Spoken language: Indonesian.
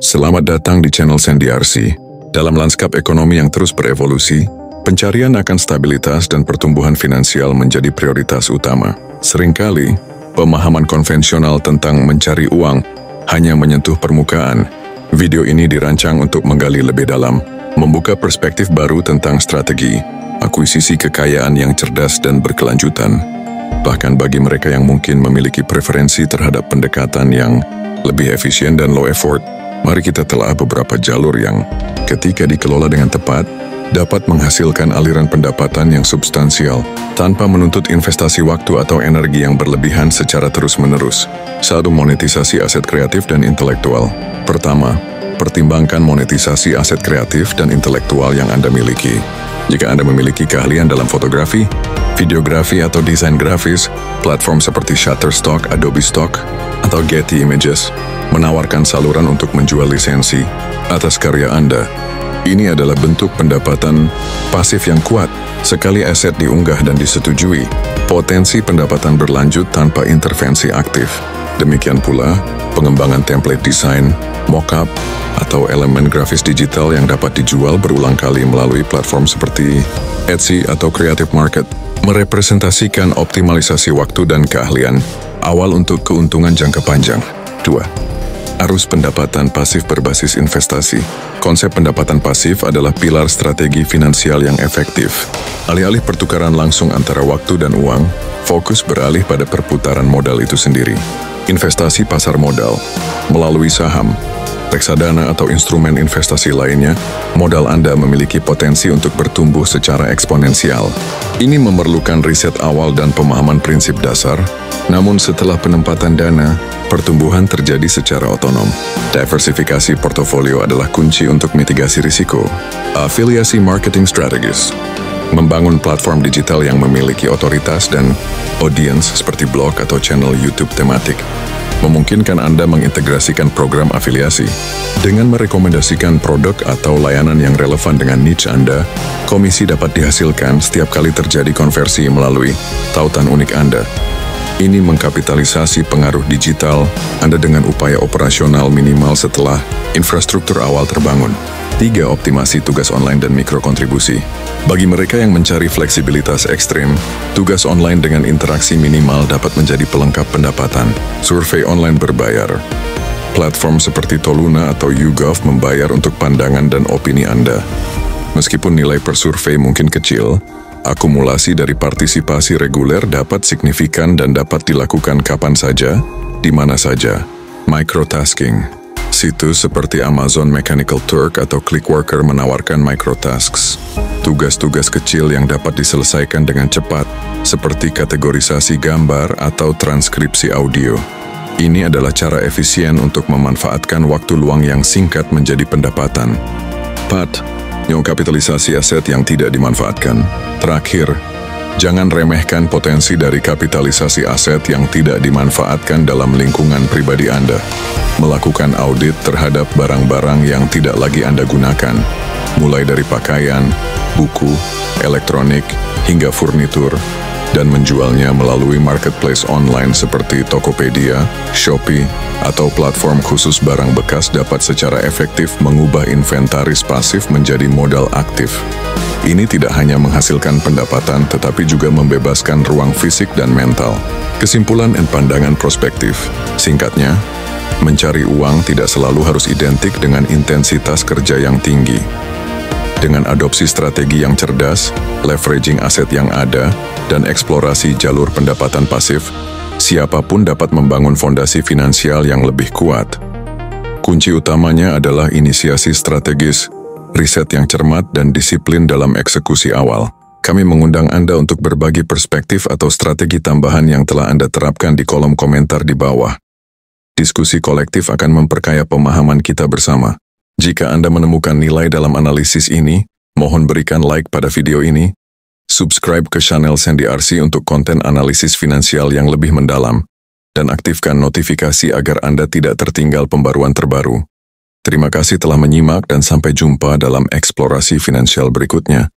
Selamat datang di channel Sandy RC. Dalam lanskap ekonomi yang terus berevolusi, pencarian akan stabilitas dan pertumbuhan finansial menjadi prioritas utama. Seringkali, pemahaman konvensional tentang mencari uang hanya menyentuh permukaan. Video ini dirancang untuk menggali lebih dalam, membuka perspektif baru tentang strategi, akuisisi kekayaan yang cerdas dan berkelanjutan. Bahkan bagi mereka yang mungkin memiliki preferensi terhadap pendekatan yang lebih efisien dan low effort, mari kita telah beberapa jalur yang, ketika dikelola dengan tepat, dapat menghasilkan aliran pendapatan yang substansial, tanpa menuntut investasi waktu atau energi yang berlebihan secara terus-menerus. 1. Monetisasi aset kreatif dan intelektual. Pertama, pertimbangkan monetisasi aset kreatif dan intelektual yang Anda miliki. Jika Anda memiliki keahlian dalam fotografi, videografi atau desain grafis, platform seperti Shutterstock, Adobe Stock, atau Getty Images menawarkan saluran untuk menjual lisensi atas karya Anda. Ini adalah bentuk pendapatan pasif yang kuat. Sekali aset diunggah dan disetujui, potensi pendapatan berlanjut tanpa intervensi aktif. Demikian pula, pengembangan template desain, mockup, atau elemen grafis digital yang dapat dijual berulang kali melalui platform seperti Etsy atau Creative Market merepresentasikan optimalisasi waktu dan keahlian awal untuk keuntungan jangka panjang. 2. Arus pendapatan pasif berbasis investasi. Konsep pendapatan pasif adalah pilar strategi finansial yang efektif. Alih-alih pertukaran langsung antara waktu dan uang, fokus beralih pada perputaran modal itu sendiri. Investasi pasar modal melalui saham, reksadana atau instrumen investasi lainnya, modal Anda memiliki potensi untuk bertumbuh secara eksponensial. Ini memerlukan riset awal dan pemahaman prinsip dasar, namun setelah penempatan dana, pertumbuhan terjadi secara otonom. Diversifikasi portofolio adalah kunci untuk mitigasi risiko. Afiliasi marketing strategies. Membangun platform digital yang memiliki otoritas dan audiens seperti blog atau channel YouTube tematik memungkinkan Anda mengintegrasikan program afiliasi. Dengan merekomendasikan produk atau layanan yang relevan dengan niche Anda, komisi dapat dihasilkan setiap kali terjadi konversi melalui tautan unik Anda. Ini mengkapitalisasi pengaruh digital Anda dengan upaya operasional minimal setelah infrastruktur awal terbangun. 3. Optimasi tugas online dan mikrokontribusi. Bagi mereka yang mencari fleksibilitas ekstrim, tugas online dengan interaksi minimal dapat menjadi pelengkap pendapatan. Survei online berbayar. Platform seperti Toluna atau YouGov membayar untuk pandangan dan opini Anda. Meskipun nilai per survei mungkin kecil, akumulasi dari partisipasi reguler dapat signifikan dan dapat dilakukan kapan saja, di mana saja. Microtasking. Situs seperti Amazon Mechanical Turk atau Clickworker menawarkan microtasks, tugas-tugas kecil yang dapat diselesaikan dengan cepat, seperti kategorisasi gambar atau transkripsi audio. Ini adalah cara efisien untuk memanfaatkan waktu luang yang singkat menjadi pendapatan. 4. Kapitalisasi aset yang tidak dimanfaatkan. Terakhir, jangan remehkan potensi dari kapitalisasi aset yang tidak dimanfaatkan dalam lingkungan pribadi Anda. Melakukan audit terhadap barang-barang yang tidak lagi Anda gunakan, mulai dari pakaian, buku, elektronik, hingga furnitur, dan menjualnya melalui marketplace online seperti Tokopedia, Shopee, atau platform khusus barang bekas dapat secara efektif mengubah inventaris pasif menjadi modal aktif. Ini tidak hanya menghasilkan pendapatan tetapi juga membebaskan ruang fisik dan mental. Kesimpulan dan pandangan prospektif. Singkatnya, mencari uang tidak selalu harus identik dengan intensitas kerja yang tinggi. Dengan adopsi strategi yang cerdas, leveraging aset yang ada, dan eksplorasi jalur pendapatan pasif, siapapun dapat membangun fondasi finansial yang lebih kuat. Kunci utamanya adalah inisiasi strategis, riset yang cermat, dan disiplin dalam eksekusi awal. Kami mengundang Anda untuk berbagi perspektif atau strategi tambahan yang telah Anda terapkan di kolom komentar di bawah. Diskusi kolektif akan memperkaya pemahaman kita bersama. Jika Anda menemukan nilai dalam analisis ini, mohon berikan like pada video ini, subscribe ke channel Sandy RC untuk konten analisis finansial yang lebih mendalam, dan aktifkan notifikasi agar Anda tidak tertinggal pembaruan terbaru. Terima kasih telah menyimak dan sampai jumpa dalam eksplorasi finansial berikutnya.